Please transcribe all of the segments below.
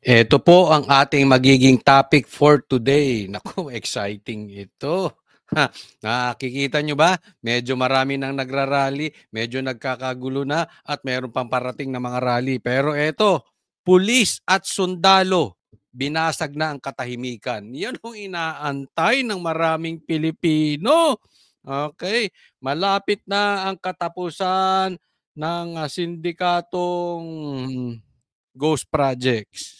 Ito po ang ating magiging topic for today. Naku, exciting ito. Ha, nakikita nyo ba? Medyo marami nang nagrarally, medyo nagkakagulo na at mayroon pang parating na mga rally. Pero eto, pulis at sundalo, binasag na ang katahimikan. Yan ang inaantay ng maraming Pilipino. Okay, malapit na ang katapusan ng sindikatong Ghost Projects.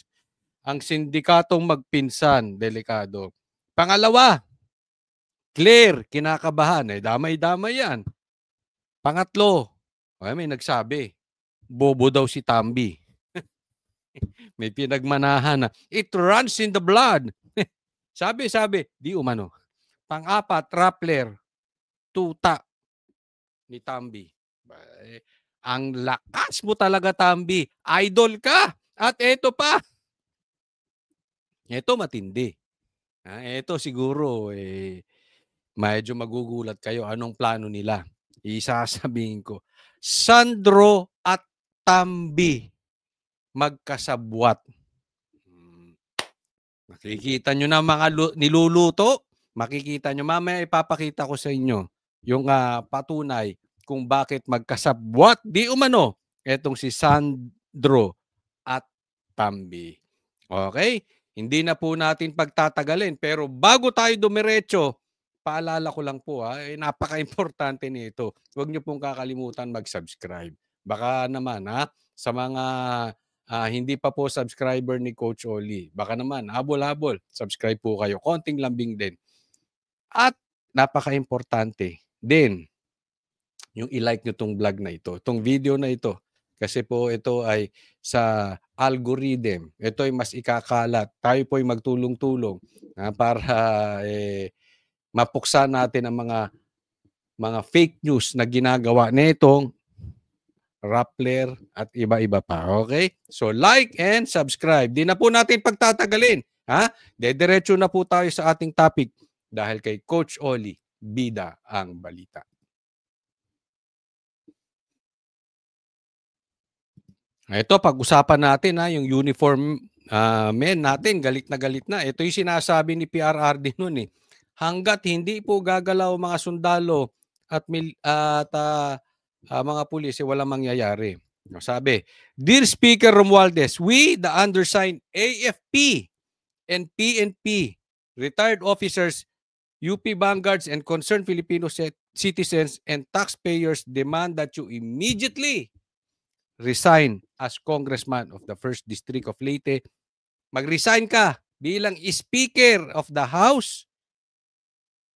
Ang sindikatong magpinsan, delikado. Pangalawa, clear, kinakabahan. Damay-damay yan. Pangatlo, may nagsabi, bobo daw si Tambi. May pinagmanahan na, it runs in the blood. sabi, di umano. Pang-apat, Rappler, tuta ni Tambi. Ang lakas mo talaga, Tambi. Idol ka. At eto pa. Eto matindi. Eto siguro, medyo magugulat kayo anong plano nila. Isasabihin ko. Sandro at Tambi magkasabwat. Makikita nyo na mga niluluto. Makikita nyo. Mamaya ipapakita ko sa inyo yung patunay kung bakit magkasabwat. Di umano. Etong si Sandro at Tambi. Okay? Hindi na po natin pagtatagalin. Pero bago tayo dumiretso, paalala ko lang po napaka-importante nito. Huwag niyo pong kakalimutan mag-subscribe. Baka naman sa mga hindi pa po subscriber ni Coach Oli, baka naman habol-habol, subscribe po kayo. Konting lambing din. At napaka-importante din yung i-like nyo tong vlog na ito, tong video na ito. Kasi po ito ay sa algorithm. Ito ay mas ikakalat. Tayo po ay magtulong-tulong para mapuksa natin ang mga fake news na ginagawa nitong Rappler at iba-iba pa. Okay? So like and subscribe. Di na po natin pagtatagalin. Dediretso na po tayo sa ating topic dahil kay Coach Oli, bida ang balita. Ito, pag-usapan natin yung uniform men natin, galit na. Ito yung sinasabi ni PRRD noon Hanggat hindi po gagalaw mga sundalo at mga pulis, walang mangyayari. Sabi, Dear Speaker Romualdez, we, the undersigned AFP and PNP, retired officers, UP vanguards, and concerned Filipino citizens and taxpayers demand that you immediately resign as congressman of the 1st District of Leyte. Mag-resign ka bilang Speaker of the House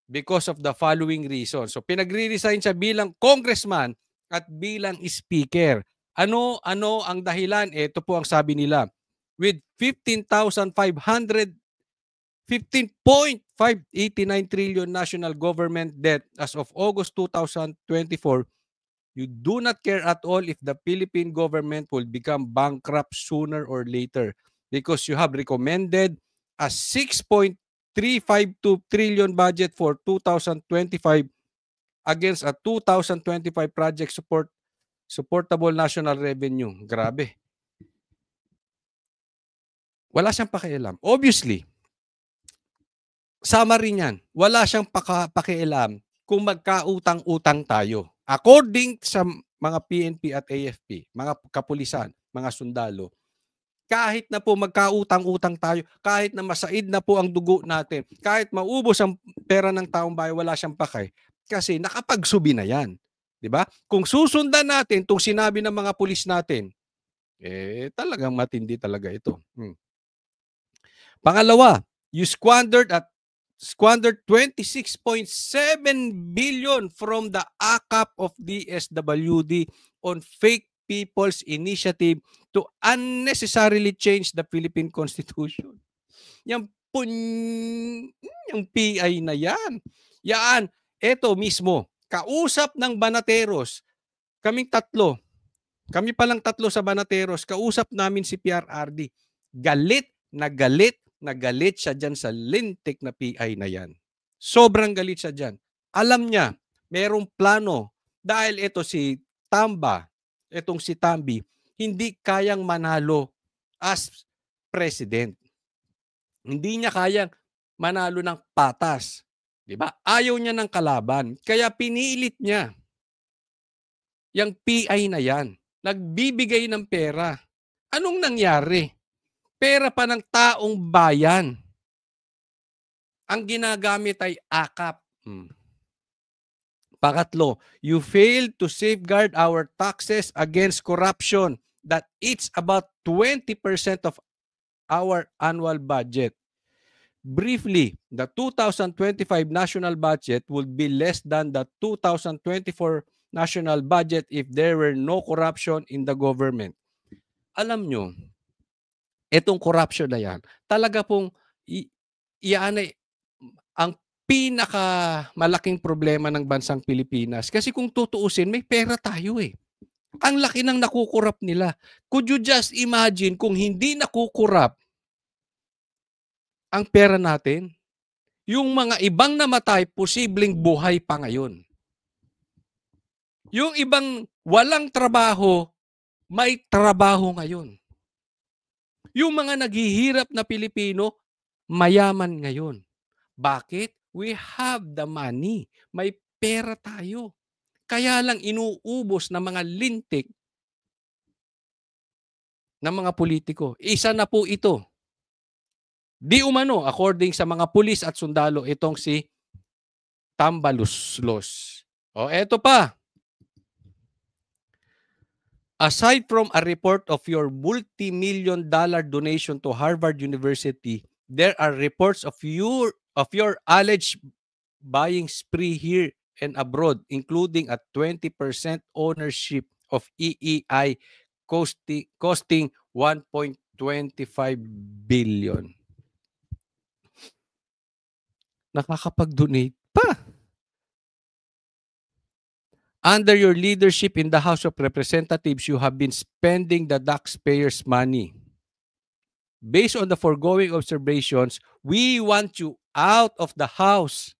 because of the following reason. So pinagre-resign siya bilang congressman at bilang Speaker. Ano ang dahilan? Ito po ang sabi nila. With 15.589 trillion national government debt as of August 2024, you do not care at all if the Philippine government will become bankrupt sooner or later because you have recommended a 6.352 trillion budget for 2025 against a 2025 project supportable national revenue. Grabe. Wala siyang pakialam. Obviously, sama rin yan. Wala siyang pakialam kung magkautang-utang tayo. According sa mga PNP at AFP, mga kapulisan, mga sundalo, kahit na po magkautang-utang tayo, kahit na masaid na po ang dugo natin, kahit maubos ang pera ng taong bayan, wala siyang pakay. Kasi nakapagsubi na yan. Diba? Kung susundan natin itong sinabi ng mga pulis natin, talagang matindi talaga ito. Pangalawa, you squandered 26.7 billion from the AKAP of DSWD on fake people's initiative to unnecessarily change the Philippine Constitution. Yung PI na yan. Yan, eto mismo, kausap ng Banateros, kami palang tatlo sa Banateros, kausap namin si PRRD. Galit siya dyan sa lintik na PI na yan. Sobrang galit siya dyan. Alam niya, merong plano. Dahil ito si Tambi, hindi kayang manalo as president. Hindi niya kayang manalo ng patas. 'Di ba? Ayaw niya ng kalaban. Kaya pinilit niya yang PI na yan. Nagbibigay ng pera. Anong nangyari? Pera pa ng taong bayan. Ang ginagamit ay akap. Pangatlo, you failed to safeguard our taxes against corruption that eats about 20% of our annual budget. Briefly, the 2025 national budget would be less than the 2024 national budget if there were no corruption in the government. Alam nyo, itong corruption na yan, talaga pong iyan ay ang pinakamalaking problema ng bansang Pilipinas. Kasi kung tutuusin, may pera tayo eh. Ang laki ng nakukurap nila. Could you just imagine kung hindi nakukurap ang pera natin? Yung mga ibang namatay, posibleng buhay pa ngayon. Yung ibang walang trabaho, may trabaho ngayon. Yung mga naghihirap na Pilipino, mayaman ngayon. Bakit? We have the money. May pera tayo. Kaya lang inuubos ng mga lintik ng mga politiko. Isa na po ito. Di umano, according sa mga pulis at sundalo, itong si Tambaluslos. O, eto pa. Aside from a report of your multi-million-dollar donation to Harvard University, there are reports of your alleged buying spree here and abroad, including a 20% ownership of EEI costing 1.25 billion. Nakakapag-donate pa. Under your leadership in the House of Representatives, you have been spending the taxpayers' money. Based on the foregoing observations, we want you out of the House.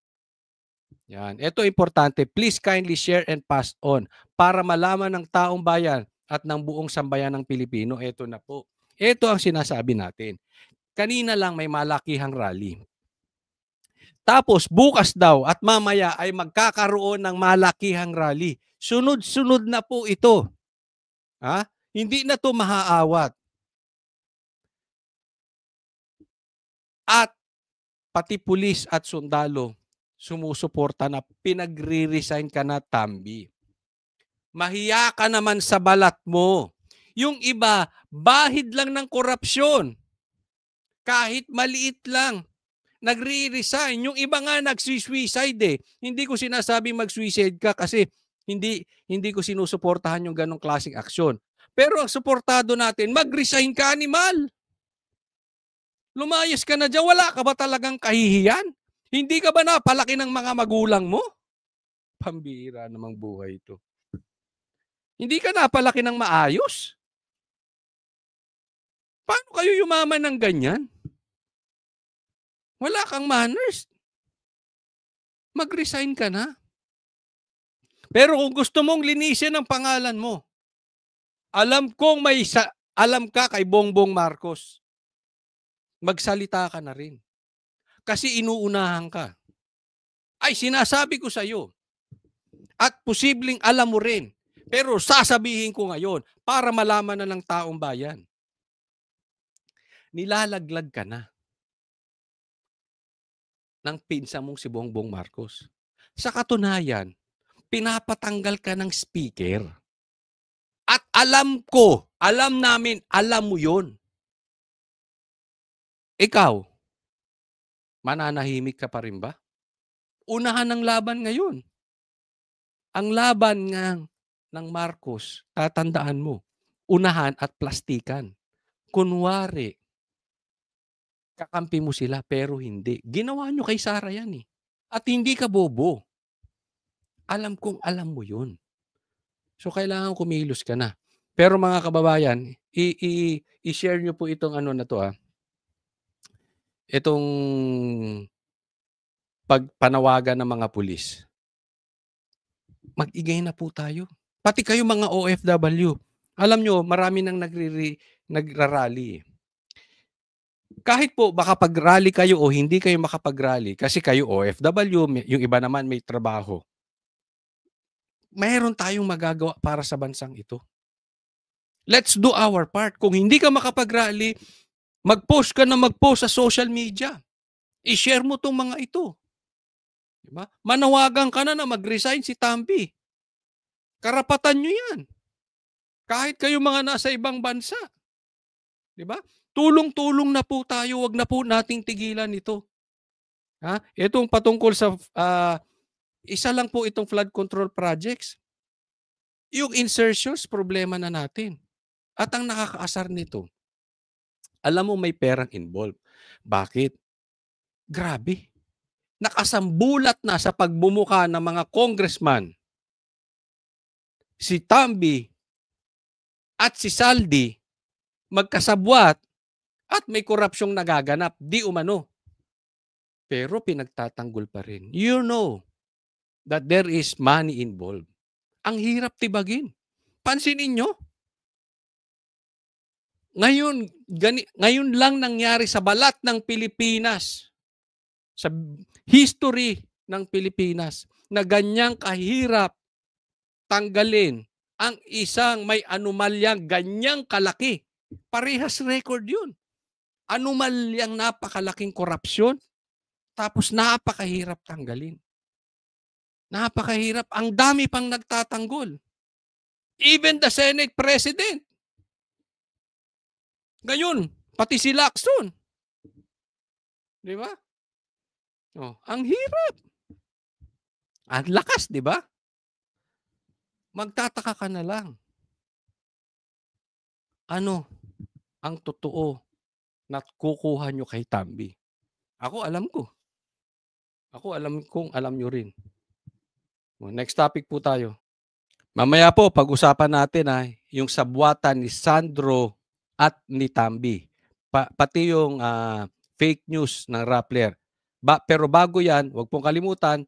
Yan. Ito importante. Please kindly share and pass on para malaman ng taong bayan at ng buong sambayan ng Pilipino. Ito na po. Ito ang sinasabi natin. Kanina lang may malakihang rally. Tapos bukas daw at mamaya ay magkakaroon ng malakihang rally. Sunod-sunod na po ito. Ha? Hindi na to maaawat. At pati pulis at sundalo sumusuporta na pinagre-resign ka na, Tambi. Mahiya ka naman sa balat mo. Yung iba, bahid lang ng korupsyon. Kahit maliit lang. Nagre-resign. Yung iba nga nag-suicide eh. Hindi ko sinasabi mag-suicide ka kasi hindi ko sinusuportahan yung ganong klaseng aksyon. Pero ang suportado natin, mag-resign ka, animal. Lumayas ka na dyan. Wala ka ba talagang kahihiyan? Hindi ka ba napalaki ng mga magulang mo? Pambira namang buhay ito. Hindi ka napalaki ng maayos? Paano kayo yumaman ng ganyan? Wala kang manners. Mag-resign ka na. Pero kung gusto mong linisin ang pangalan mo, alam ka kay Bongbong Marcos. Magsalita ka na rin. Kasi inuunahan ka. Ay, sinasabi ko sa iyo. At posibleng alam mo rin. Pero sasabihin ko ngayon para malaman na ng taong bayan. Nilalaglag ka na ng pinsa mong si Bongbong Marcos. Sa katunayan, pinapatanggal ka ng speaker. At alam namin, alam mo yun. Ikaw, mananahimik ka pa rin ba? Unahan ng laban ngayon. Ang laban ng Marcos, tatandaan mo, unahan at plastikan. Kunwari, kakampi mo sila pero hindi. Ginawa nyo kay Sara yan eh. At hindi ka bobo. Alam kong alam mo yun. So kailangan kumilos ka na. Pero mga kababayan, i-share nyo po itong ano na to itong pagpanawagan ng mga pulis. Mag-igay na po tayo. Pati kayo mga OFW. Alam nyo, marami nang nagrarally. Kahit po makapag-rally kayo o hindi kayo makapag-rally kasi kayo OFW, yung iba naman may trabaho. Mayroon tayong magagawa para sa bansang ito. Let's do our part. Kung hindi ka makapag-rally, mag-post ka na mag-post sa social media. I-share mo 'tong mga ito, 'di ba? Manawagan ka na mag-resign si Tampi. Karapatan niyo 'yan. Kahit kayo mga nasa ibang bansa, 'di ba? Tulong-tulong na po tayo, 'wag na po nating tigilan ito. Ha? Itong patungkol sa isa lang po itong flood control projects. Yung insertions, problema na natin. At ang nakakaasar nito, alam mo may perang involved. Bakit? Grabe. Nakasambulat na sa pagbumuka ng mga congressman si Tambi at si Saldi magkasabwat at may korupsyong nagaganap, di umano. Pero pinagtatanggol pa rin. You know that there is money involved. Ang hirap tibagin. Pansinin nyo, ngayon lang nangyari sa balat ng Pilipinas, sa history ng Pilipinas, na ganyang kahirap tanggalin ang isang may anomalyang ganyang kalaki. Parehas record yun. Anomalyang napakalaking korupsyon, tapos napakahirap tanggalin. Napakahirap. Ang dami pang nagtatanggol. Even the Senate President. Ngayon, pati si Lacson. Di ba? Oh, ang hirap. Ang lakas, di ba? Magtataka ka na lang. Ano ang totoo na kukuha nyo kay Tambi? Ako alam ko. Ako alam kong alam nyo rin. Next topic po tayo. Mamaya po, pag-usapan natin yung sabwatan ni Sandro at ni Tambi. Pati yung fake news ng Rappler. Pero bago yan, huwag pong kalimutan,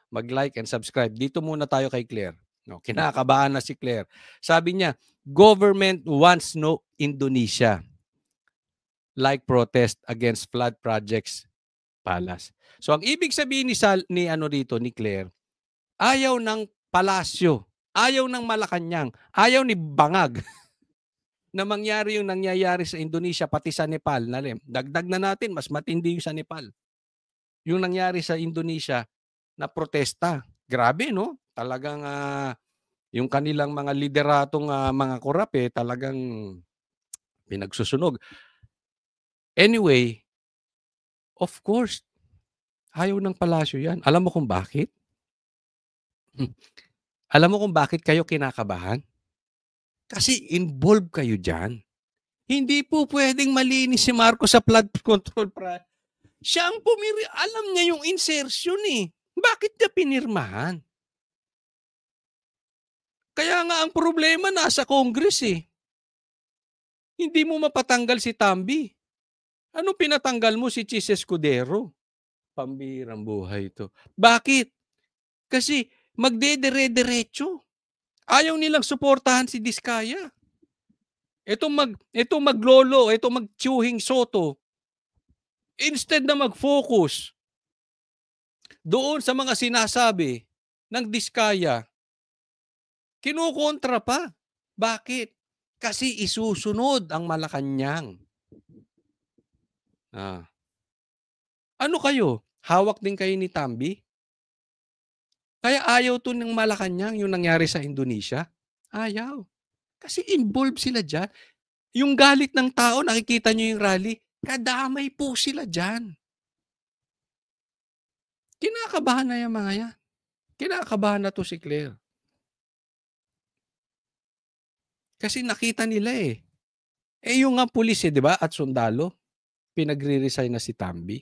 mag-like and subscribe. Dito muna tayo kay Claire. No, kinakabahan na si Claire. Sabi niya, government wants no Indonesia. Like protest against flood projects, Palas. So ang ibig sabihin ni Claire, ayaw ng palasyo, ayaw ng Malacanang, ayaw ni Bangag na mangyari yung nangyayari sa Indonesia pati sa Nepal. Dagdag na natin, mas matindi yung sa Nepal. Yung nangyari sa Indonesia na protesta. Grabe, no? Talagang yung kanilang mga lideratong mga korap talagang pinagsusunog. Anyway, of course, ayaw ng palasyo yan. Alam mo kung bakit? Alam mo kung bakit kayo kinakabahan? Kasi involved kayo dyan. Hindi po pwedeng malinis si Marcos sa flood control. Siya ang alam niya yung insertion eh. Bakit niya pinirmahan? Kaya nga ang problema nasa Congress eh. Hindi mo mapatanggal si Tambi. Ano pinatanggal mo si Chis Escudero? Pambirang buhay ito. Bakit? Kasi magdedire-diretso. Ayaw nilang suportahan si Diskaya. Itong maglolo, itong magtsuhing Soto, instead na mag-focus doon sa mga sinasabi ng Diskaya, kinukontra pa. Bakit? Kasi isusunod ang Malacanang. Ano kayo? Hawak din kayo ni Tambi? Kaya ayaw to ng Malacanang yung nangyari sa Indonesia? Ayaw. Kasi involved sila dyan. Yung galit ng tao, nakikita nyo yung rally, kadamay po sila dyan. Kinakabahan na yung mga yan. Kinakabahan na to si Claire. Kasi nakita nila eh. Yung nga pulis di ba, at sundalo, pinagre-resign na si Tambi.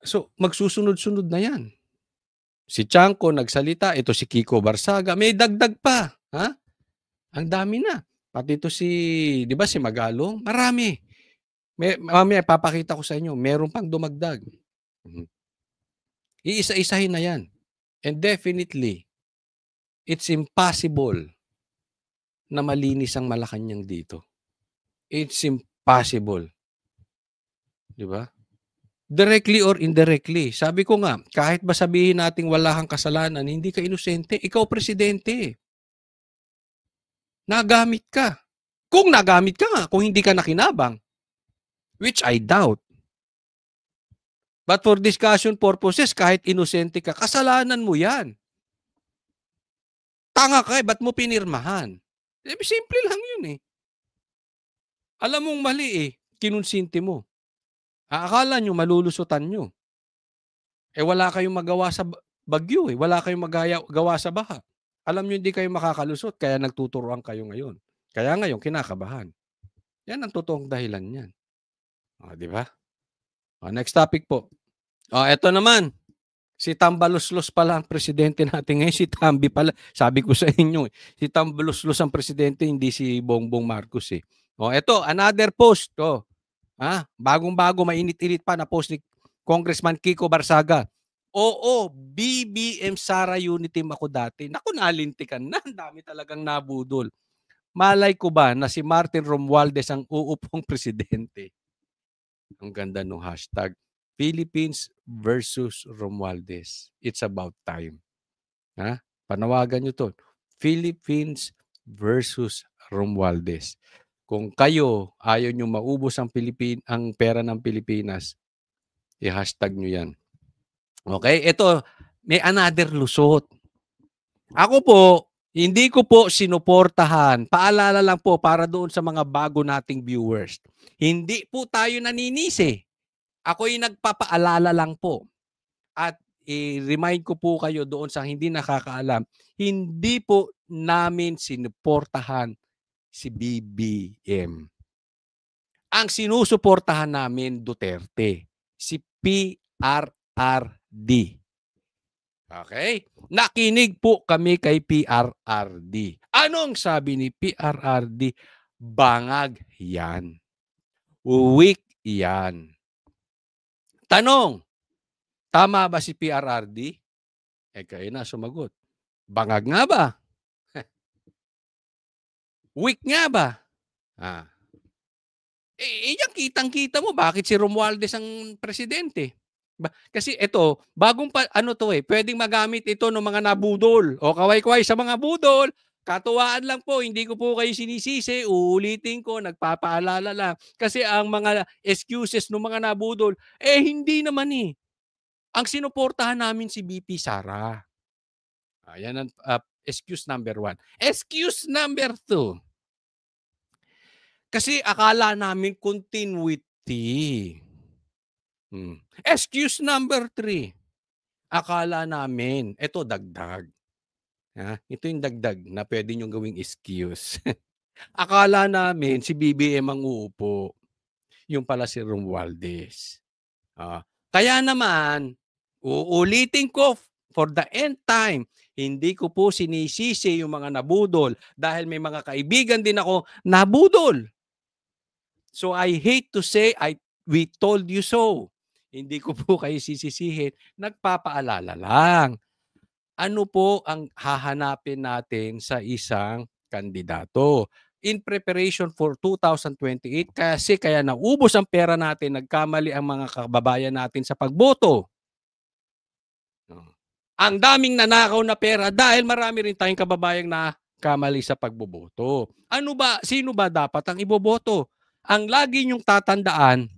So, magsusunod-sunod na yan. Si Chanco nagsalita, ito si Kiko Barsaga, may dagdag pa. Ang dami na. Pati ito di ba si Magalong? Marami. Mamaya papakita ko sa inyo, meron pang dumagdag. Iisa-isahin na yan. And definitely, it's impossible na malinis ang Malacanang dito. It's impossible. Di ba? Directly or indirectly. Sabi ko nga, kahit ba sabihin nating wala kang kasalanan, hindi ka inosente. Ikaw presidente. Nagamit ka. Kung nagamit ka nga, kung hindi ka nakinabang. Which I doubt. But for discussion purposes, kahit inosente ka, kasalanan mo yan. Tanga ka ba't mo pinirmahan? Simple lang yun eh. Alam mong mali eh, kinonsinti mo. Akala nyo malulusutan nyo. Wala kayong magawa sa bagyo eh. Wala kayong magawa sa baha. Alam nyo hindi kayo makakalusot, kaya nagtuturoan kayo ngayon. Kaya ngayon, kinakabahan. Yan ang totoong dahilan niyan. Di ba? Next topic po. Eto naman. Si Tambaluslos pala ang presidente natin ngayon. Si Tambi pala. Sabi ko sa inyo, si Tambaluslos ang presidente, hindi si Bongbong Marcos eh. Eto, another post. Bagong-bago, mainit-init pa na post ni Congressman Kiko Barsaga. Oo, BBM Sara Unity Team ako dati. Naku, nalintikan na. Ang dami talagang nabudol. Malay ko ba na si Martin Romualdez ang uupong presidente? Ang ganda ng hashtag. Philippines versus Romualdez. It's about time. Panawagan nyo to. Philippines versus Romualdez. Kung kayo ayaw nyo maubos ang pera ng Pilipinas, i-hashtag nyo yan. Okay? Ito, may another lusot. Ako po, hindi ko po sinuportahan. Paalala lang po para doon sa mga bago nating viewers. Hindi po tayo naninisi. Ako'y nagpapaalala lang po. At i-remind ko po kayo doon sa hindi nakakaalam, hindi po namin sinuportahan si BBM. Ang sinusuportahan namin Duterte, si PRRD. Okay? Nakinig po kami kay PRRD. Anong sabi ni PRRD? Bangag yan. Weak yan. Tanong, tama ba si PRRD? Kayo na sumagot. Bangag nga ba? Weak nga ba? Yan kitang-kita mo bakit si Romualdez ang presidente. Kasi ito, bagong pwedeng magamit ito ng mga nabudol o kaway-kaway sa mga budol. Katuwaan lang po, hindi ko po kayo sinisisi, uulitin ko, nagpapaalala lang. Kasi ang mga excuses ng mga nabudol, hindi naman eh. Ang sinuportahan namin si BP Sara. Yan ang excuse number 1. Excuse number 2. Kasi akala namin continuity. Excuse number 3. Akala namin, ito dagdag. Ito yung dagdag na pwede nyo gawing excuse. Akala namin si BBM ang uupo. Yung pala si Romualdez. Kaya naman, uulitin ko for the end time, hindi ko po sinisisi yung mga nabudol dahil may mga kaibigan din ako nabudol. So I hate to say we told you so. Hindi ko po kayo sisisihin. Nagpapaalala lang. Ano po ang hahanapin natin sa isang kandidato? In preparation for 2028, kaya naubos ang pera natin, nagkamali ang mga kababayan natin sa pagboto. Ang daming nanakaw na pera dahil marami rin tayong kababayang nakamali sa pagboboto. Sino ba dapat ang iboboto? Ang lagi niyong tatandaan,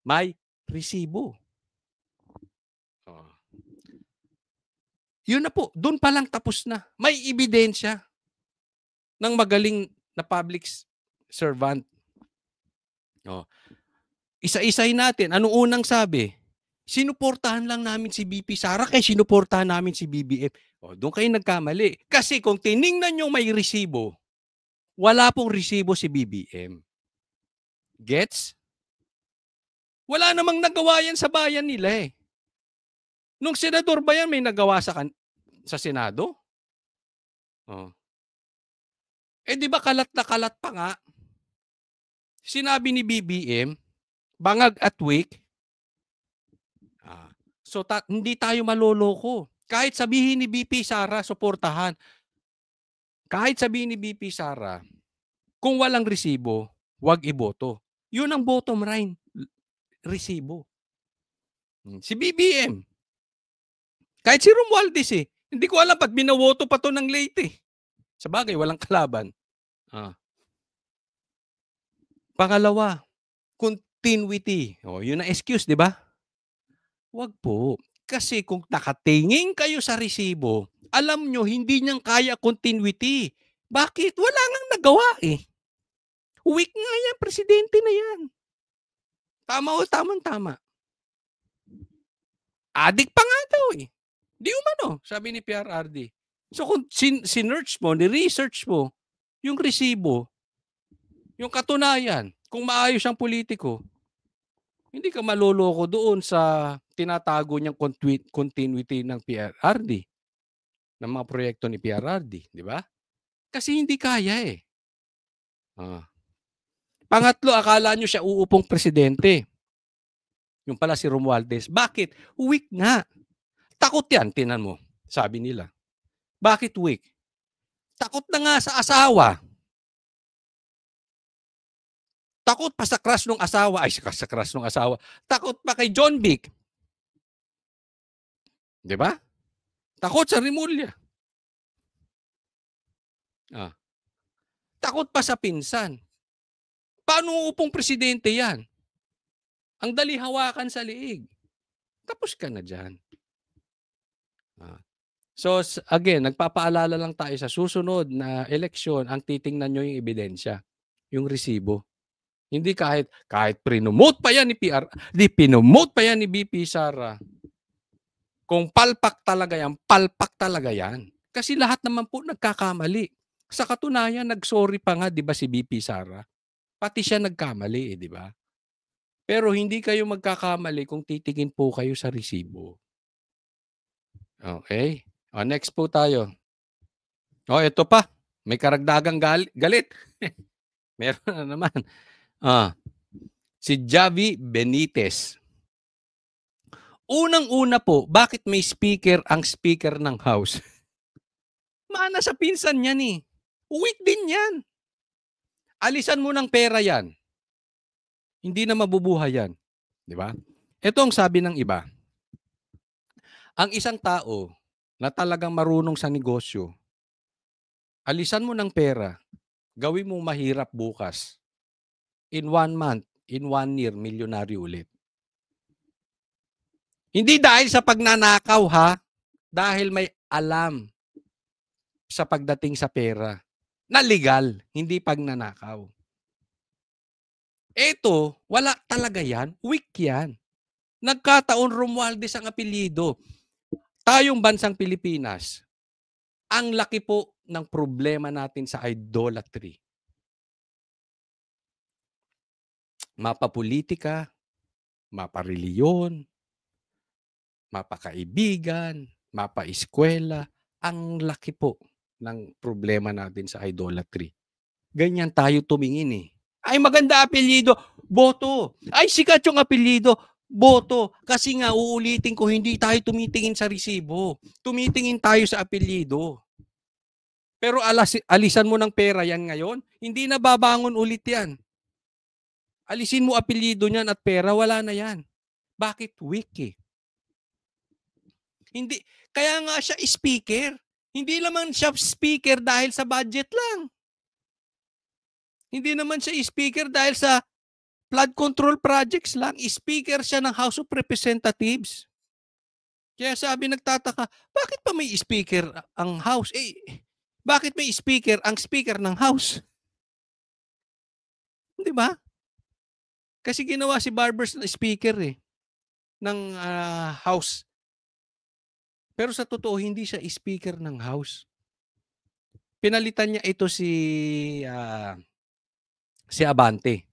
may resibo. Yun na po, doon pa lang tapos na. May ebidensya ng magaling na public servant. Isa-isay natin. Anong unang sabi? Sinuportahan lang namin si BP Sara kaya sinuportahan namin si BBM. Doon kayo nagkamali. Kasi kung tiningnan nyo may resibo, wala pong resibo si BBM. Gets? Wala namang nagawa yan sa bayan nila eh. Nung senador ba yan may nagawa sa Senado? Di ba kalat na kalat pa nga? Sinabi ni BBM, bangag at weak. So hindi tayo maloloko. Kahit sabihin ni BP Sara, suportahan. Kahit sabihin ni VP Sara, kung walang resibo, wag iboto. Yun ang bottom line, resibo. Si BBM, kahit si Romualdez hindi ko alam ba't binowoto pa to ng late Sabagay, walang kalaban. Pangalawa, continuity. Yun ang excuse, di ba? Wag po. Kasi kung nakatingin kayo sa resibo, alam nyo, hindi niyang kaya continuity. Bakit? Wala nang nagawa Weak nga yan, presidente na yan. Tama o tamang-tama. Adik pa nga daw Di umano, sabi ni PRRD. So kung sinearch mo, ni-research mo, yung resibo, yung katunayan, kung maayos ang politiko, hindi ka maloloko doon sa tinatago niyang continuity ng PRRD, ng mga proyekto ni PRRD, di ba? Kasi hindi kaya Pangatlo, akala nyo siya uupong presidente. Yung pala si Romualdez. Bakit? Weak nga. Takot yan, tinan mo. Sabi nila. Bakit weak? Takot na nga sa asawa. Takot pa sa crush ng asawa. Ay, sa crush ng asawa. Takot pa kay John Vic. Di ba? Takot sa Rimulya. Takot pa sa pinsan. Paano upong presidente yan? Ang dali hawakan sa liig. Tapos ka na dyan. So again, nagpapaalala lang tayo sa susunod na eleksyon, ang titingnan nyo yung ebidensya, yung resibo. Hindi kahit prinomote pa yan ni pinomote pa yan ni BP Sara. Kung palpak talaga yan. Kasi lahat naman po nagkakamali. Sa katunayan, nagsorry pa nga, di ba, si BP Sara? Pati siya nagkamali, di ba? Pero hindi kayo magkakamali kung titingin po kayo sa resibo. Okay? Next po tayo. Ito pa. May karagdagang galit. Meron na naman. Si Javi Benitez. Unang-una po, bakit may speaker ang speaker ng House? Mana sa pinsan niyan Weak din yan. Alisan mo ng pera yan. Hindi na mabubuhay yan. Di ba? Ito ang sabi ng iba. Ang isang tao na talagang marunong sa negosyo, alisan mo ng pera, gawin mo mahirap bukas. In 1 month, in 1 year, milyonaryo ulit. Hindi dahil sa pagnanakaw dahil may alam sa pagdating sa pera. Na legal, hindi pagnanakaw. Ito, wala talaga yan. Weak yan. Nagkataon Romualdez ang apelyido. Tayong bansang Pilipinas, ang laki po ng problema natin sa idolatry. Mapapolitika, mapareliyon, mapakaibigan, mapaeskwela, ang laki po ng problema natin sa idolatry. Ganyan tayo tumingin Ay maganda apelyido, boto. Ay sikat yung apelyido, boto. Kasi nga uulitin ko, hindi tayo tumitingin sa resibo. Tumitingin tayo sa apelyido. Pero alisan mo ng pera yan ngayon, hindi na babangon ulit yan. Alisin mo apelyido niyan at pera, wala na yan. Bakit? Weak Hindi, kaya nga siya speaker. Hindi naman siya speaker dahil sa budget lang. Hindi naman siya speaker dahil sa flood control projects lang. Speaker siya ng House of Representatives. Kaya sabi nagtataka, bakit pa may speaker ang House? Bakit may speaker ang speaker ng House? Di ba? Kasi ginawa si Barbers na speaker ng House. Pero sa totoo, hindi siya speaker ng House. Pinalitan niya ito si Abante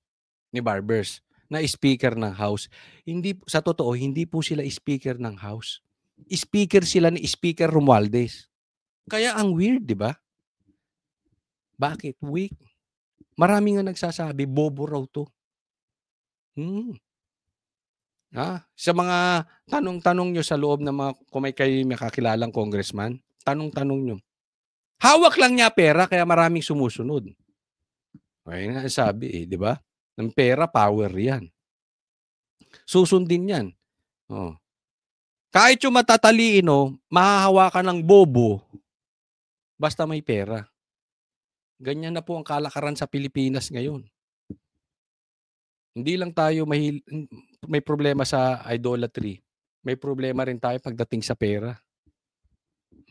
ni Barbers na speaker ng House. Hindi, sa totoo, hindi po sila speaker ng House. Speaker sila ni Speaker Romualdez. Kaya ang weird, di ba? Bakit? Weak. Marami nga nagsasabi, bobo raw to. Sa mga tanong-tanong nyo sa loob ng mga, kung may kayo makakilalang congressman, tanong-tanong nyo. Hawak lang niya pera kaya maraming sumusunod. Ayun nga ang sabi, eh, 'di ba? Ang pera power 'yan. Susundin 'yan, oh. Kahit yung matatalino, mahahawakan ng bobo, basta may pera. Ganyan na po ang kalakaran sa Pilipinas ngayon. Hindi lang tayo may problema sa idolatry, may problema rin tayo pagdating sa pera,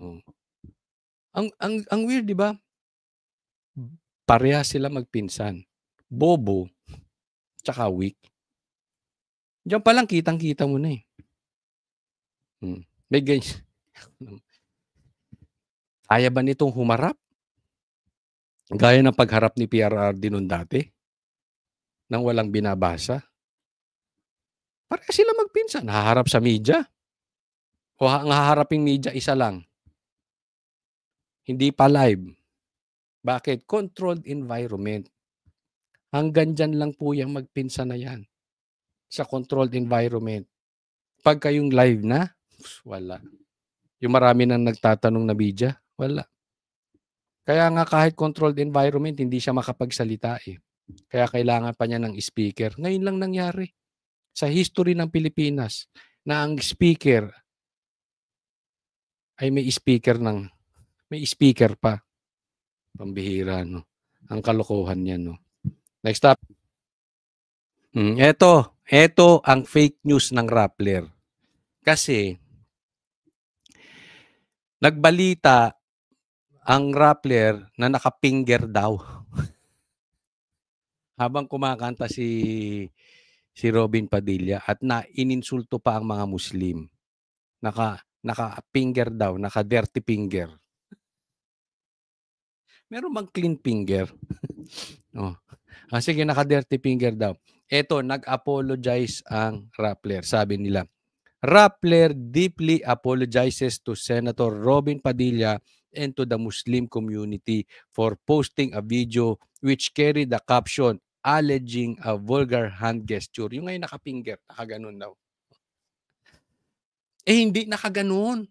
oh. Ang weird, 'di ba? Parehas sila magpinsan, bobo tsaka weak. Diyan pa lang kitang-kita mo na, eh. May kaya ba nitong humarap? Gaya ng pagharap ni PRRD no'n dati, nang walang binabasa? Parehas sila magpinsan, haharap sa media o ang haharaping media isa lang, hindi pa live. Bakit? Controlled environment. Hanggang diyan lang po yang magpinsan na 'yan, sa controlled environment. Pagka yung live na, wala. Yung marami nang nagtatanong na media, wala. Kaya nga kahit controlled environment hindi siya makapagsalita, eh. Kaya kailangan pa niya ng speaker. Ngayon lang nangyari sa history ng Pilipinas na ang speaker ay may speaker pa. Pambihira, 'no? Ang kalokohan niyan, 'no? Next up. Eto ang fake news ng Rappler. Kasi nagbalita ang Rappler na naka-finger daw. Habang kumakanta si Robin Padilla at ininsulto pa ang mga Muslim. Naka-finger daw, naka-dirty finger. Meron bang clean finger? Oh. Sige, naka-dirty finger daw. Eto, nag-apologize ang Rappler. Sabi nila, Rappler deeply apologizes to Senator Robin Padilla and to the Muslim community for posting a video which carried the caption alleging a vulgar hand gesture. Yung ngayon naka-finger, nakaganon daw. Hindi nakaganon.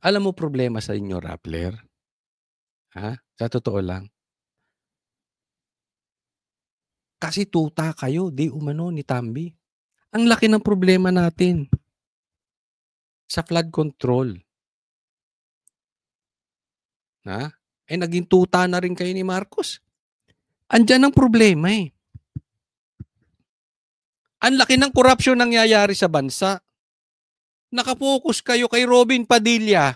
Alam mo problema sa inyo, Rappler? Sa totoo lang. Kasi tuta kayo, di umano ni Tambi. Ang laki ng problema natin sa flood control. Naging tuta na rin kayo ni Marcos. Andiyan ang problema, eh. Ang laki ng korupsyon nangyayari sa bansa. Nakapokus kayo kay Robin Padilla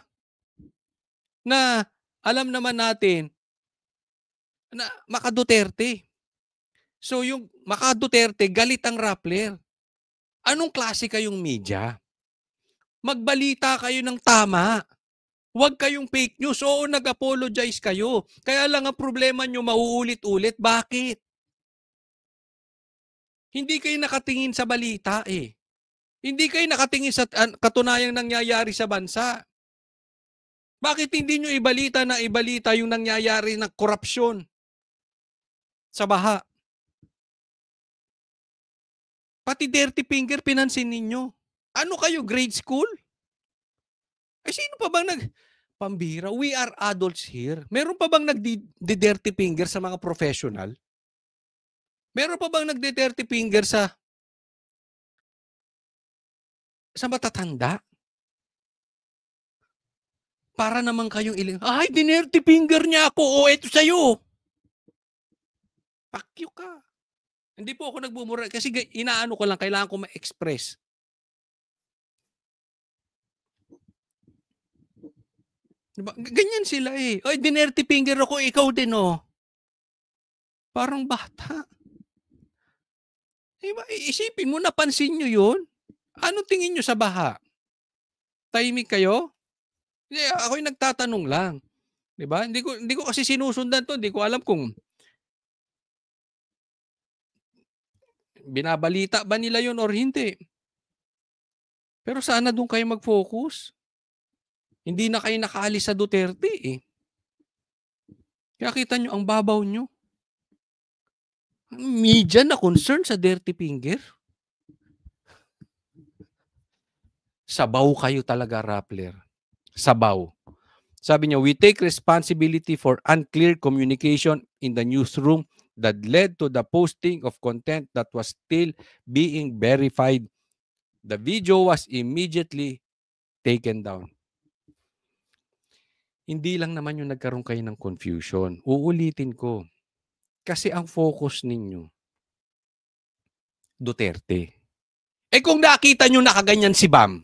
na alam naman natin na maka-Duterte. So yung maka-Duterte, galit ang Rappler. Anong klase kayong media? Magbalita kayo ng tama. Huwag kayong fake news. Oo, nag-apologize kayo. Kaya lang ang problema nyo mauulit-ulit. Bakit? Hindi kayo nakatingin sa balita, eh. Hindi kayo nakatingin sa katunayang nangyayari sa bansa. Bakit hindi nyo ibalita yung nangyayari ng korupsyon sa baha? Pati dirty finger pinansin ninyo. Ano kayo, grade school? Sino pa bang pambira? We are adults here. Meron pa bang nagdi-dirty finger sa mga professional? Meron pa bang nagdi-dirty finger sa matatanda? Para naman kayong ay, dinerty finger niya ako. Eto sa'yo. Pakyo ka. Hindi po ako nagbumura kasi inaano ko lang, kailangan ko ma-express. Diba? Ganyan sila, eh. Ay, dinerty finger ako, ikaw din, oh. Parang bata. Diba? Isipin mo, napansin nyo yun? Anong tingin nyo sa baha? Tahimik kayo? Ako'y nagtatanong lang. Diba? Hindi ko kasi sinusundan to. Hindi ko alam kung binabalita ba nila yun or hindi. Pero sana doon kayo mag-focus. Hindi na kayo nakaalis sa Duterte, eh. Kaya kita nyo, ang babaw nyo. Media na concern sa dirty finger. Sabaw kayo talaga, Rappler. Sabaw. Sabi niya, we take responsibility for unclear communication in the newsroom that led to the posting of content that was still being verified. The video was immediately taken down. Hindi lang naman yung nagkaroon kayo ng confusion. Uulitin ko. Kasi ang focus ninyo, Duterte. Kung nakita nyo nakaganyan si Bam,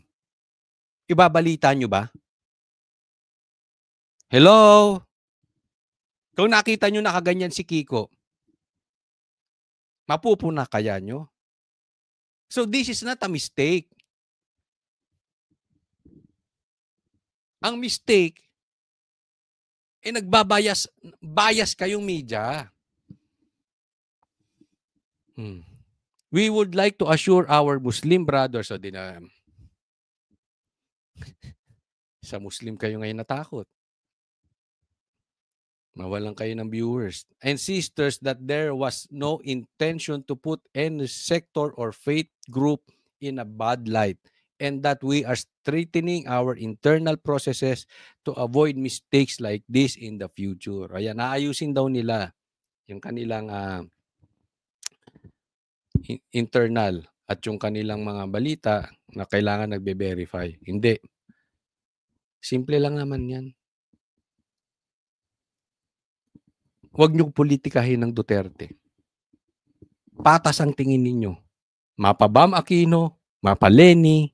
ibabalita nyo ba? Hello? Kung nakita nyo nakaganyan si Kiko, mapupuna kaya nyo? So this is not a mistake. Ang mistake, bias kayong media. We would like to assure our Muslim brothers, sa Muslim kayo ngayon natakot. Mawalan kayo ng viewers. And sisters, that there was no intention to put any sector or faith group in a bad light, and that we are strengthening our internal processes to avoid mistakes like this in the future. Ayan, naayusin daw nila yung kanilang internal at yung kanilang mga balita na kailangan nagbe-verify. Hindi. Simple lang naman yan. Huwag niyong politikahin ng Duterte. Patas ang tingin ninyo. Mapa Bam Aquino, mapa Leni,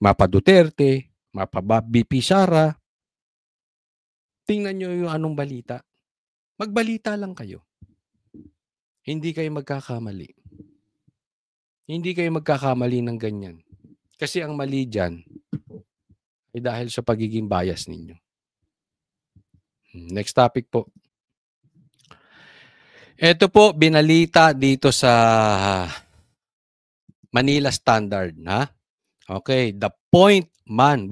mapa Duterte, mapa BP Sara. Tingnan niyo yung anong balita. Magbalita lang kayo. Hindi kayo magkakamali. Hindi kayo magkakamali ng ganyan. Kasi ang mali dyan ay dahil sa pagiging bias ninyo. Next topic po. Ito po, binalita dito sa Manila Standard. Okay, the point man.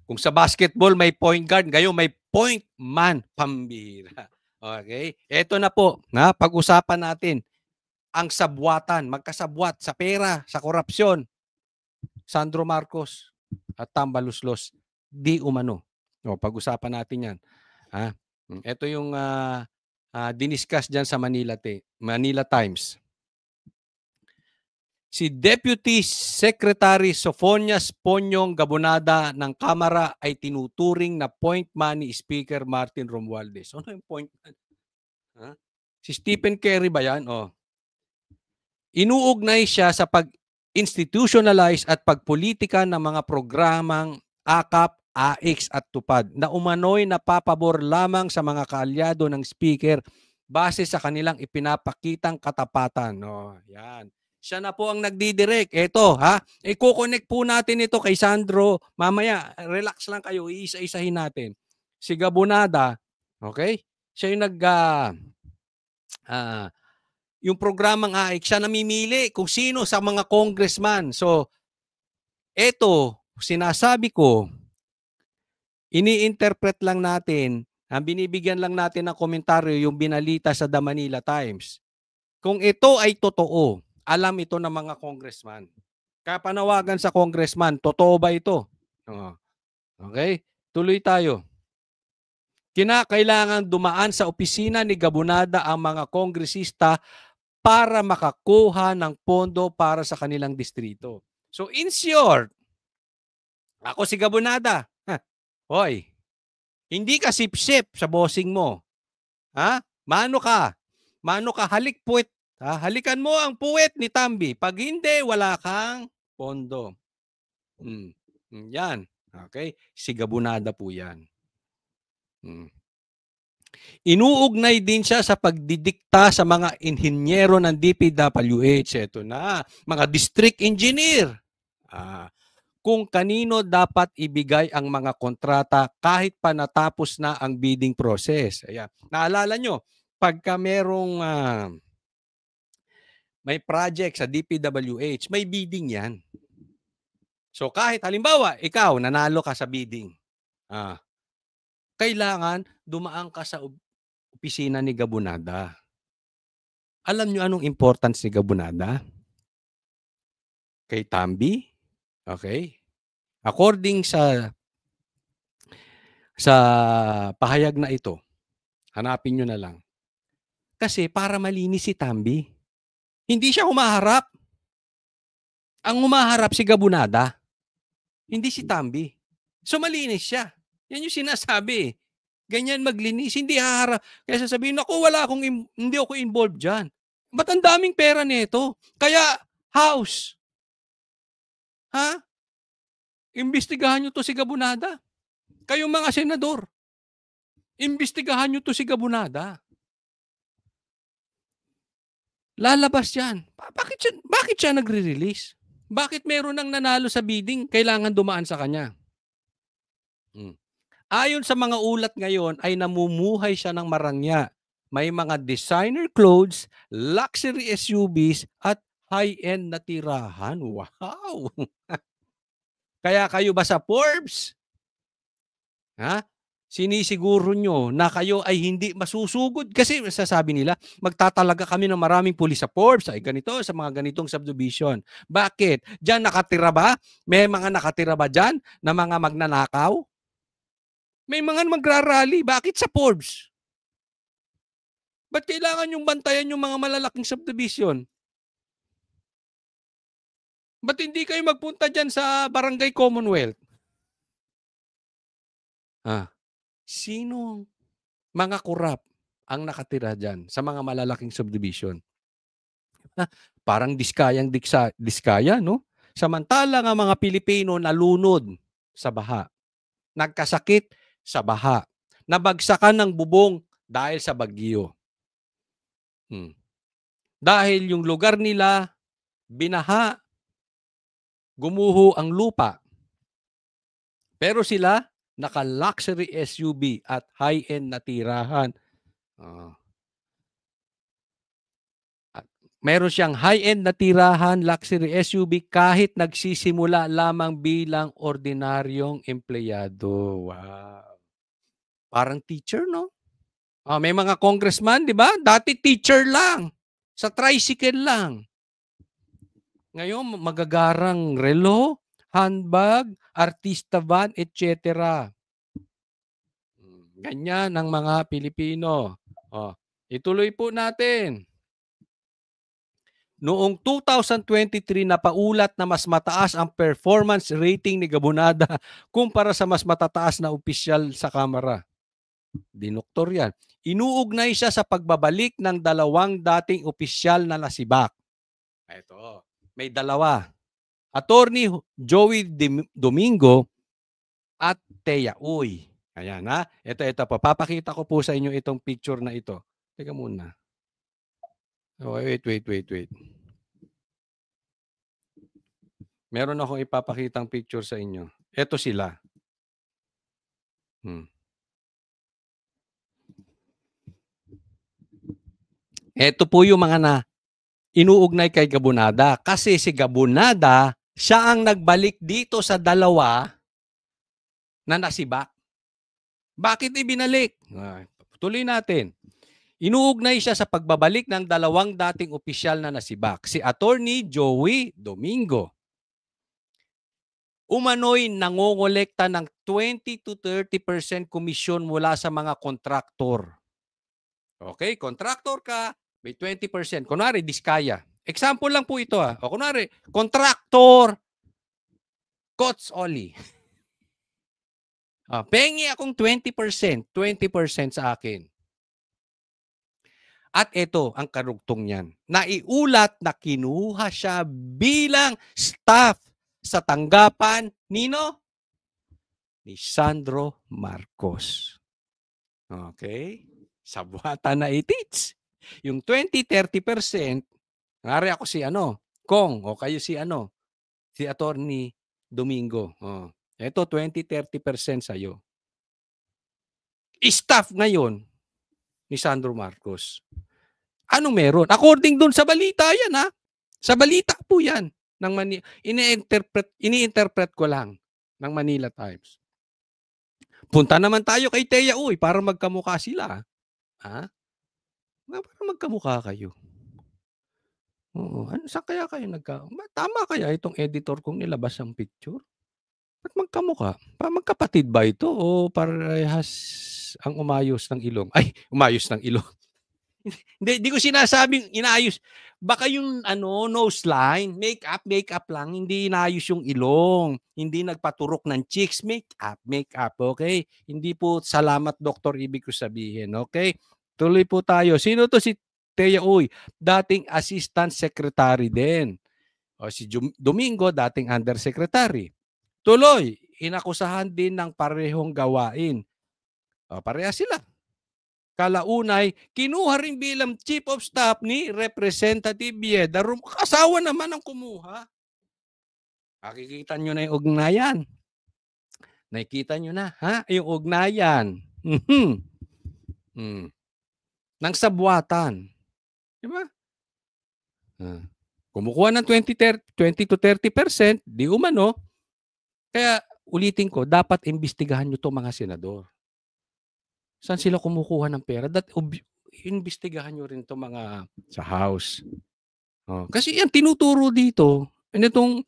Kung sa basketball may point guard, ngayon may point man. Pambira. Okay, ito na po. Pag-usapan natin ang sabwatan, magkasabwat sa pera, sa korupsyon. Sandro Marcos at Tambaluslos, di umano. Pag-usapan natin yan. Ito yung diniscuss dyan sa Manila Times. Si Deputy Secretary Sofonias Ponyong Gabonada ng Kamara ay tinuturing na point man ni Speaker Martin Romualdez. Ano yung point man? Si Stephen Kerry ba yan? Inuugnay siya sa pag-institutionalize at pagpolitika ng mga programang AKAP, AX at TUPAD na umano'y napapabor lamang sa mga kaalyado ng speaker base sa kanilang ipinapakitang katapatan. Yan. Siya na po ang nagdidirect. Ito, i-connect po natin ito kay Sandro. Mamaya, relax lang kayo. Iisa-isahin natin. Si Gabonada, okay? Siya yung yung programang AIC, siya namimili kung sino sa mga congressman. So, ito, sinasabi ko, ini-interpret lang natin, binibigyan lang natin ng komentaryo yung binalita sa The Manila Times. Kung ito ay totoo, alam ito ng mga congressman. Kapanawagan sa congressman, totoo ba ito? Okay? Tuloy tayo. Kinakailangan dumaan sa opisina ni Gabonada ang mga kongresista para makakuha ng pondo para sa kanilang distrito. So in short, ako si Gabonada. Hoy, hindi ka sip-sip sa bossing mo. Mano ka? Mano ka? Halik puwet. Halikan mo ang puwet ni Tambi. Pag hindi, wala kang pondo. Yan. Okay? Si Gabonada po yan. Inuugnay din siya sa pagdidikta sa mga inhinyero ng DPWH. Ito na, mga district engineer. Kung kanino dapat ibigay ang mga kontrata kahit pa natapos na ang bidding process. Ayan. Naalala nyo, pagka merong may project sa DPWH, may bidding yan. So kahit halimbawa, ikaw nanalo ka sa bidding, kailangan dumaan ka sa opisina ni Gabonada. Alam nyo anong importance ni Gabonada? Kay Tambi? Okay? According sa sa pahayag na ito. Hanapin niyo na lang. Kasi para malinis si Tambi. Hindi siya humaharap. Ang humaharap si Gabunada, hindi si Tambi. So malinis siya. Yan yung sinasabi. Ganyan maglinis, hindi haharap. Kaya sasabihin, naku, hindi ako involved dyan. Ba't ang daming pera nito? Kaya, House, ha? Imbestigahan nyo to si Gabunada. Kayong mga senador, imbestigahan nyo to si Gabunada. Lalabas yan. Bakit siya nagre-release? Bakit meron ng nanalo sa bidding, kailangan dumaan sa kanya? Ayon sa mga ulat ngayon ay namumuhay siya ng marangya. May mga designer clothes, luxury SUVs at high-end na tirahan. Wow! Kaya kayo ba sa Forbes? Ha? Sinisiguro nyo na kayo ay hindi masusugod kasi sasabi nila, magtatalaga kami ng maraming pulis sa Forbes, ay ganito, sa mga ganitong subdivision. Bakit? Diyan nakatira ba? May mga nakatira ba dyan na mga magnanakaw? May mga magrarally. Bakit sa Forbes? Ba't kailangan yung bantayan yung mga malalaking subdivision? Ba't hindi kayo magpunta dyan sa Barangay Commonwealth? Sino mga kurap ang nakatira dyan sa mga malalaking subdivision? Parang diskaya, no? Samantala ang mga Pilipino nalunod sa baha. Nagkasakit sa baha. Nabagsakan ng bubong dahil sa bagyo. Dahil yung lugar nila, binaha, gumuho ang lupa. Pero sila, naka-luxury SUV at high-end na tirahan. Meron siyang high-end na tirahan, luxury SUV kahit nagsisimula lamang bilang ordinaryong empleyado. Wow. Parang teacher, no? May mga congressman, di ba? Dati teacher lang. Sa tricycle lang. Ngayon, magagarang relo, handbag, artista van, etc. Ganyan ang mga Pilipino. Ituloy po natin. Noong 2023, napaulat na mas mataas ang performance rating ni Gabunada kumpara sa mas matataas na opisyal sa Kamara. Dinoktor yan. Inuugnay siya sa pagbabalik ng dalawang dating opisyal na nasibak. Ito, may dalawa. Attorney Joey Domingo at Teya Uy. Ayan ha. Ito po. Papakita ko po sa inyo itong picture na ito. Teka muna. Wait. Meron akong ipapakitang picture sa inyo. Ito sila. Ito po yung mga inuugnay kay Gabunada. Kasi si Gabunada, siya ang nagbalik dito sa dalawa na nasibak. Bakit ibinalik? Tuloy natin. Inuugnay siya sa pagbabalik ng dalawang dating opisyal na nasibak, si Attorney Joey Domingo. Umano'y nangongolekta ng 20 to 30% komisyon mula sa mga kontraktor. Okay, kontraktor ka, may 20%. Kunwari, diskaya. Example lang po ito. O kunwari, kontraktor, Coach Oli. Pengi akong 20% sa akin. At ito ang karugtong niyan. Naiulat na kinuha siya bilang staff sa tanggapan nino? Ni Sandro Marcos. Okay? Sa buhatan na itits. Yung 20-30%, ngari ako si Kong, o kayo si Attorney Domingo. Ito 20-30% sa'yo. Staff ngayon ni Sandro Marcos. Ano meron? According dun sa balita yan, ha? Sa balita po yan. Ini-interpret ko lang ng Manila Times. Punta naman tayo kay Teya Uy para magkamukha sila. Ha? Para magkamukha kayo. Oo. Saan kaya kayo tama kaya itong editor kong nilabas ang picture? Ba't magkamukha? Magkapatid ba ito o parehas ang umayos ng ilong? Ay, umayos ng ilong. Hindi ko sinasabing inaayos. Baka yung ano, nose line, makeup lang, hindi inaayos yung ilong. Hindi nagpaturok ng cheeks, makeup, okay? Hindi po salamat doktor ibig ko sabihin, okay? Tuloy po tayo. Sino to si Tea Uy? Dating assistant secretary din. O si Domingo, dating undersecretary. Tuloy, inakusahan din ng parehong gawain. O, pareha sila. Kalaunay, kinuha rin bilang chief of staff ni Representative Bieda. Asawa naman ang kumuha. Makikita nyo na yung ugnayan. Nakikita nyo na, ha? Yung ugnayan. Ng sabwatan. Diba? Kumukuha ng 20 to 30%, di umano. Kaya ulitin ko, dapat imbestigahan nyo to mga senador. Saan sila kumukuha ng pera? Imbestigahan nyo rin to mga sa House. Kasi yan tinuturo dito, nitong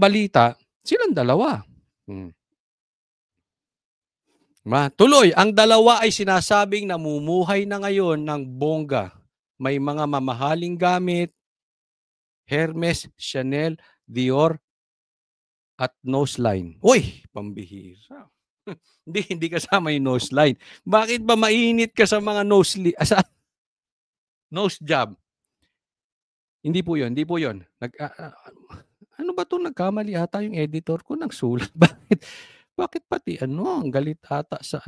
balita, silang dalawa. Tuloy, ang dalawa ay sinasabing namumuhay na ngayon ng bongga. May mga mamahaling gamit, Hermes, Chanel, Dior, at noseline. Uy, pambihira. Hindi kasama yung noseline. Bakit ba mainit ka sa mga nose job? Hindi po yun. Ano ba ito? Nagkamali ata yung editor ko ng sulat. Bakit pati ang galit ata sa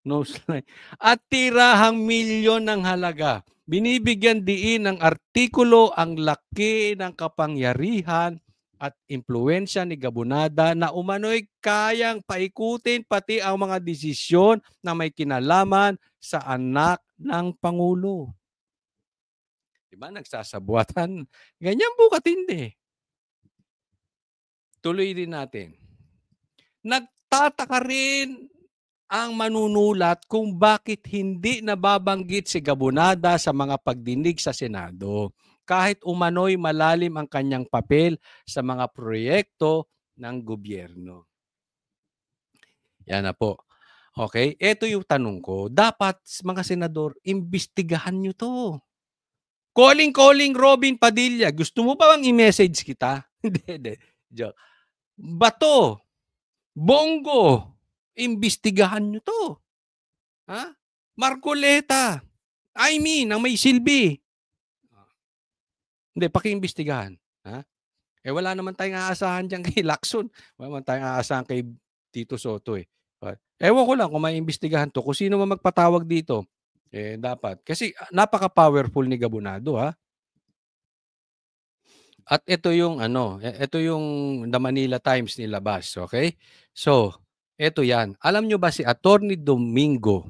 noseline. At tirahang milyon ng halaga. Binibigyan diin ng artikulo ang laki ng kapangyarihan at impluensya ni Gabunada na umano'y kayang paikutin pati ang mga desisyon na may kinalaman sa anak ng Pangulo. Diba? Nagsasabuatan. Ganyan po katindi. Tuloy din natin. Nagtataka rin ang manunulat kung bakit hindi nababanggit si Gabunada sa mga pagdinig sa Senado. Kahit umano'y malalim ang kanyang papel sa mga proyekto ng gobyerno. Yan na po. Okay, ito yung tanong ko. Dapat, mga senador, imbestigahan nyo to. Calling Robin Padilla. Gusto mo pa bang i-message kita? Hindi. Joke. Bato, Bongo, imbestigahan nyo to. Ha? Marcoleta, ang may silbi. Hindi, paki-imbestigahan. Ha? Wala naman tayong aasahan dyan kay Lacson. Wala naman tayong aasahan kay Tito Soto eh. Ewan ko lang kung may imbestigahan to. Kung sino man magpatawag dito, dapat. Kasi napaka-powerful ni Gabunado, ha? At ito yung The Manila Times nilabas, okay? So, ito yan. Alam nyo ba si Attorney Domingo?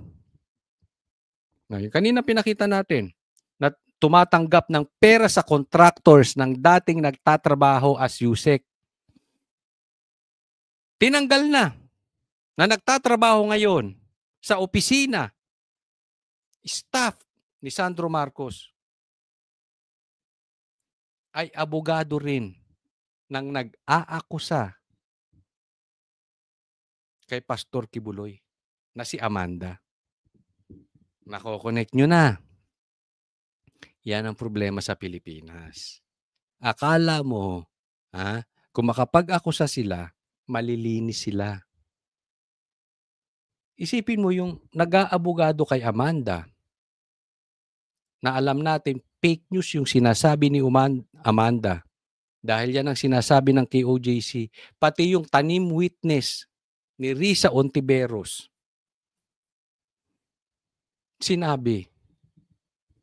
Kanina pinakita natin na tumatanggap ng pera sa contractors ng dating nagtatrabaho as USEC. Tinanggal na nagtatrabaho ngayon sa opisina, staff ni Sandro Marcos, ay abogado rin ng nag-aakusa kay Pastor Kibuloy na si Amanda. Nako-connect nyo na. Yan ang problema sa Pilipinas. Akala mo, kung makapag-akusa sila, malilinis sila. Isipin mo yung nag-aabogado kay Amanda na alam natin fake news yung sinasabi ni Amanda. Dahil yan ang sinasabi ng KOJC. Pati yung tanim witness ni Risa Ontiveros. Sinabi,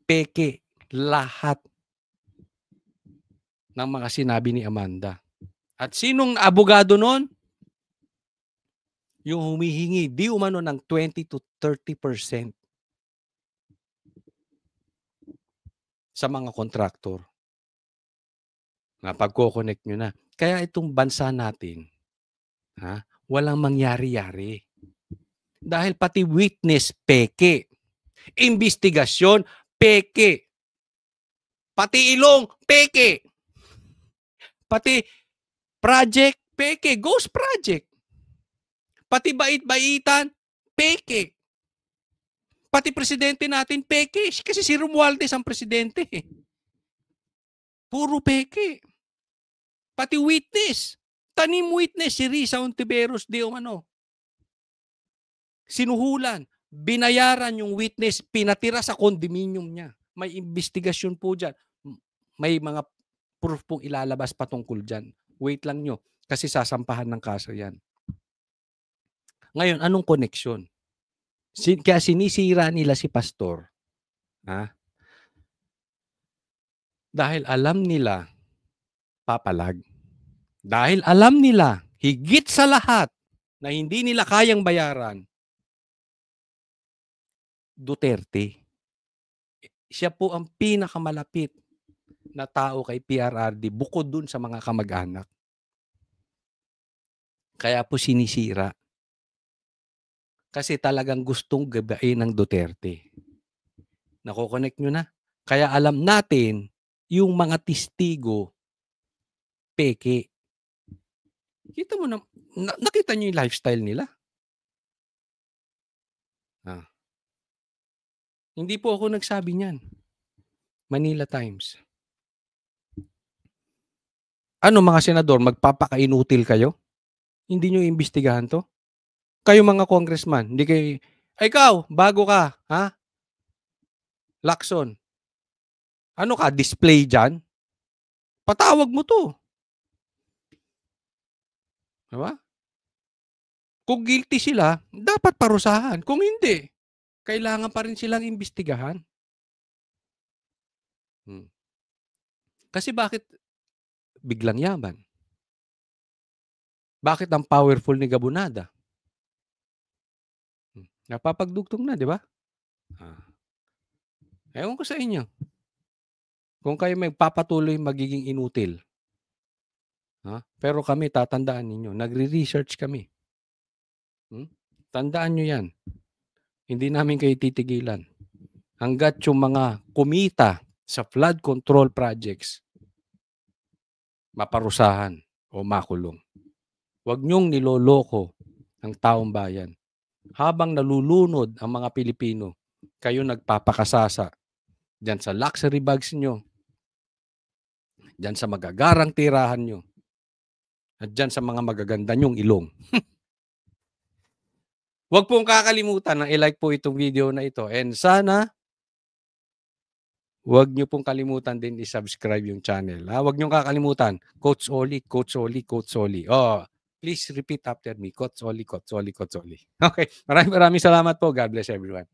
peke lahat ng mga sinabi ni Amanda. At sinong abogado nun? Yung humihingi, di umano ng 20 to 30% sa mga kontraktor. Pagko-connect nyo na. Kaya itong bansa natin, walang mangyari-yari. Dahil pati witness, peke. Investigasyon, peke. Pati ilong, peke. Pati project, peke. Ghost project. Pati bait-baitan, peke. Pati presidente natin, peke. Kasi si Romualdez ang presidente. Puro peke. Pati witness. Tanim witness si Risa Ontiveros de Umano. Sinuhulan. Binayaran yung witness, pinatira sa condominium niya. May investigasyon po dyan. May mga proof pong ilalabas patungkol dyan. Wait lang nyo. Kasi sasampahan ng kaso yan. Ngayon, anong koneksyon? Kaya sinisira nila si pastor. Ha? Dahil alam nila, papalag. Dahil alam nila, higit sa lahat, na hindi nila kayang bayaran, Duterte. Siya po ang pinakamalapit na tao kay PRRD bukod dun sa mga kamag-anak. Kaya po sinisira. Kasi talagang gustong gabain ng Duterte. Nako-connect nyo na. Kaya alam natin, yung mga testigo, peke. Kita mo na, nakita nyo yung lifestyle nila? Hindi po ako nagsabi niyan. Manila Times. Ano mga senador, magpapakainutil kayo? Hindi nyo imbestigahan to? Kayo mga congressman, hindi kayo, ikaw, bago ka, ha? Lacson. Ano ka, display dyan? Patawag mo to. Diba? Kung guilty sila, dapat parusahan. Kung hindi, kailangan pa rin silang imbestigahan. Kasi bakit biglang yaman? Bakit ang powerful ni Gabunada? Napapagdugtong na, di ba? Ewan ko sa inyo. Kung kayo magpapatuloy magiging inutil. Pero kami, tatandaan ninyo, nagre-research kami. Tandaan nyo yan. Hindi namin kayo titigilan. Hanggat yung mga kumita sa flood control projects, maparusahan o makulong. Huwag nyong niloloko ang taong bayan. Habang nalulunod ang mga Pilipino, kayo nagpapakasasa dyan sa luxury bags nyo, dyan sa magagarang tirahan nyo, at dyan sa mga magaganda nyong ilong. Huwag pong kakalimutan na i-like po itong video na ito. And sana, huwag nyo pong kalimutan din i-subscribe yung channel. Huwag nyo kakalimutan. Coach Oli, Coach Oli, Coach Oli. Please repeat after me. Coach Oli, Coach Oli, Coach Oli. Okay. Maraming salamat po. God bless everyone.